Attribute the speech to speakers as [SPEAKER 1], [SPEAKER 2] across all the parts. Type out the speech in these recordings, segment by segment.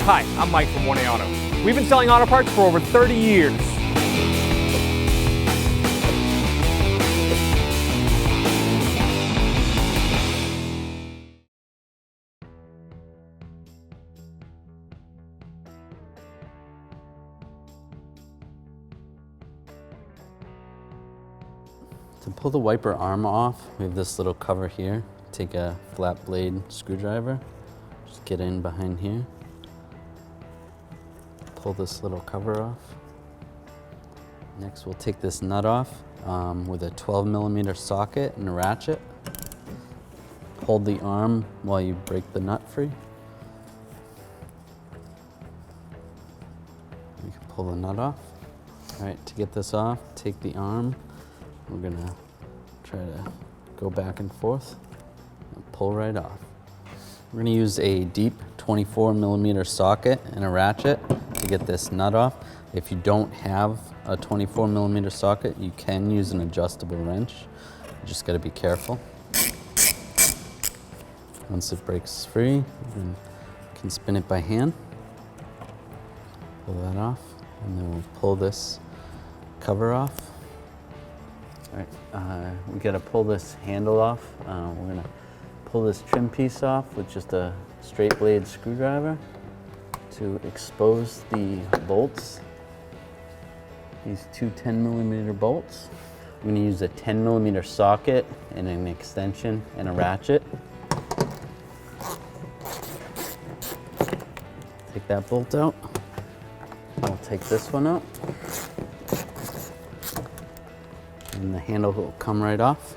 [SPEAKER 1] Hi, I'm Mike from 1A Auto. We've been selling auto parts for over 30 years.
[SPEAKER 2] To pull the wiper arm off, we have this little cover here. Take a flat blade screwdriver, just get in behind here. Pull this little cover off. Next we'll take this nut off with a 12mm socket and a ratchet. Hold the arm while you break the nut free. You can pull the nut off. All right, to get this off, take the arm. We're gonna try to go back and forth and pull right off. We're gonna use a deep 24mm socket and a ratchet to get this nut off. If you don't have a 24mm socket, you can use an adjustable wrench. You just gotta be careful. Once it breaks free, you can spin it by hand. Pull that off, and then we'll pull this cover off. All right, we gotta pull this handle off. We're gonna pull this trim piece off with just a straight blade screwdriver to expose the bolts. These two 10mm bolts. I'm gonna use a 10mm socket and an extension and a ratchet. Take that bolt out. I'll take this one out. And the handle will come right off.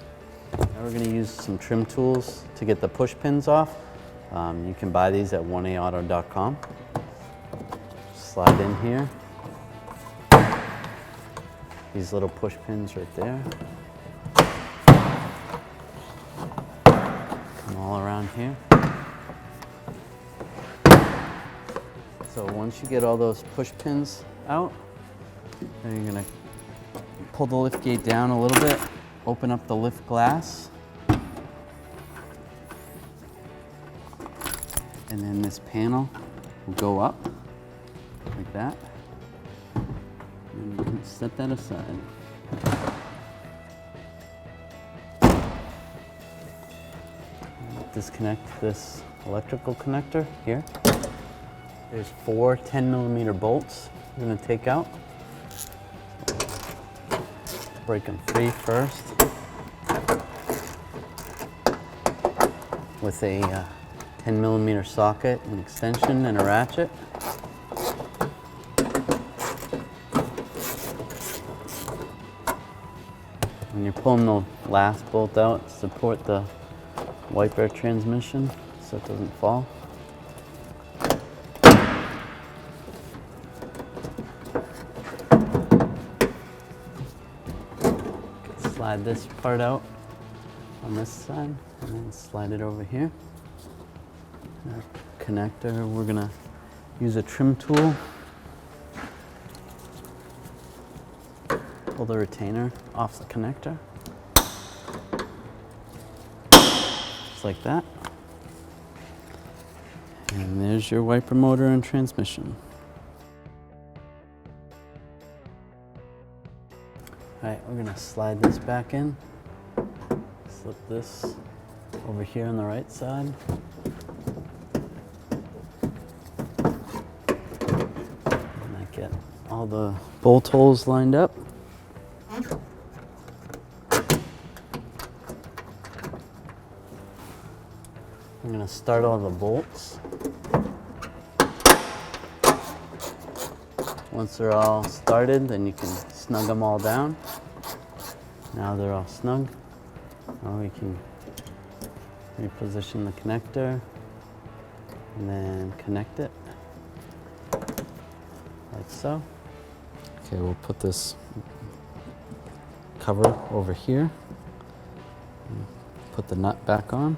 [SPEAKER 2] Now we're going to use some trim tools to get the push pins off. You can buy these at 1aauto.com. Slide in here. These little push pins right there. Come all around here. So once you get all those push pins out, then you're going to pull the lift gate down a little bit, open up the lift glass, and then this panel will go up like that. And you can set that aside. Disconnect this electrical connector here. There's 4 10mm bolts we're going to take out. Break them free first with a 10mm socket, an extension, and a ratchet. When you're pulling the last bolt out, support the wiper transmission so it doesn't fall. Slide this part out on this side and then slide it over here. Our connector, we're gonna use a trim tool. Pull the retainer off the connector. Just like that. And there's your wiper motor and transmission. All right, we're gonna slide this back in. Slip this over here on the right side. And I get all the bolt holes lined up. I'm gonna start all the bolts. Once they're all started, then you can snug them all down. Now they're all snug. Now we can reposition the connector and then connect it like so. Okay, we'll put this cover over here. Put the nut back on.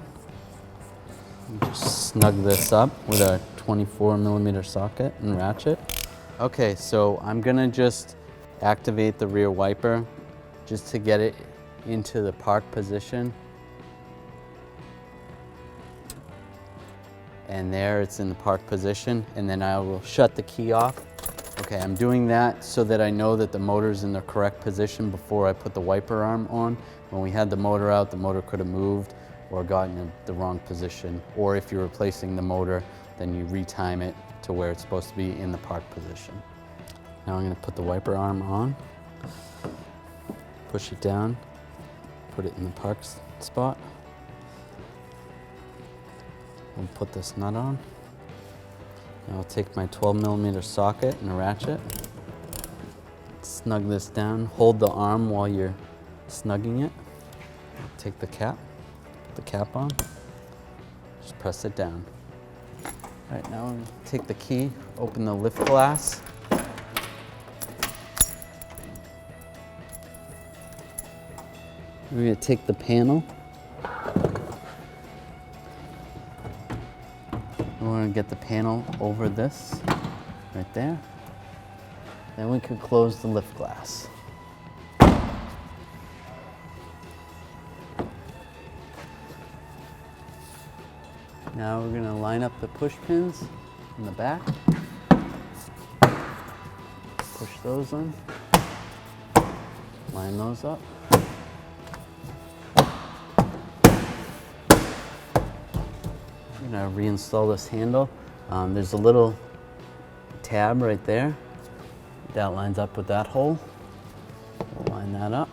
[SPEAKER 2] Just snug this up with a 24mm socket and ratchet. Okay, so I'm gonna just activate the rear wiper just to get it into the park position. and there it's in the park position, and then I will shut the key off. Okay, I'm doing that so that I know that the motor's in the correct position before I put the wiper arm on. When we had the motor out, the motor could have moved or gotten in the wrong position. Or if you're replacing the motor, then you retime it to where it's supposed to be in the park position. Now I'm going to put the wiper arm on, push it down, put it in the park spot. We'll put this nut on. Now I'll take my 12mm socket and a ratchet, snug this down, hold the arm while you're snugging it. Take the cap, put the cap on, just press it down. All right, now I'm gonna take the key, open the lift glass. We're gonna take the panel. We're gonna get the panel over this, right there. Then we could close the lift glass. Now we're gonna line up the push pins in the back. Push those in. Line those up. I'm gonna reinstall this handle. There's a little tab right there that lines up with that hole. We'll line that up.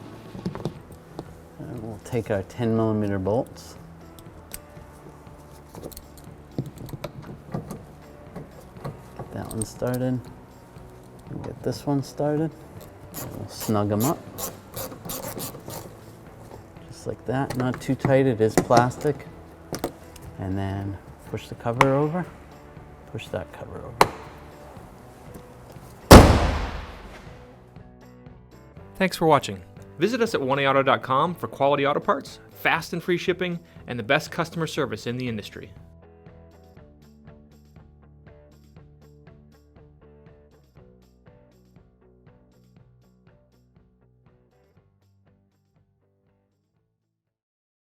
[SPEAKER 2] And we'll take our 10mm bolts. Get that one started. And get this one started. And we'll snug them up. Just like that. Not too tight, it is plastic. And then push the cover over, push that cover over.
[SPEAKER 1] Thanks for watching. Visit us at oneauto.com for quality auto parts, fast and free shipping, and the best customer service in the industry.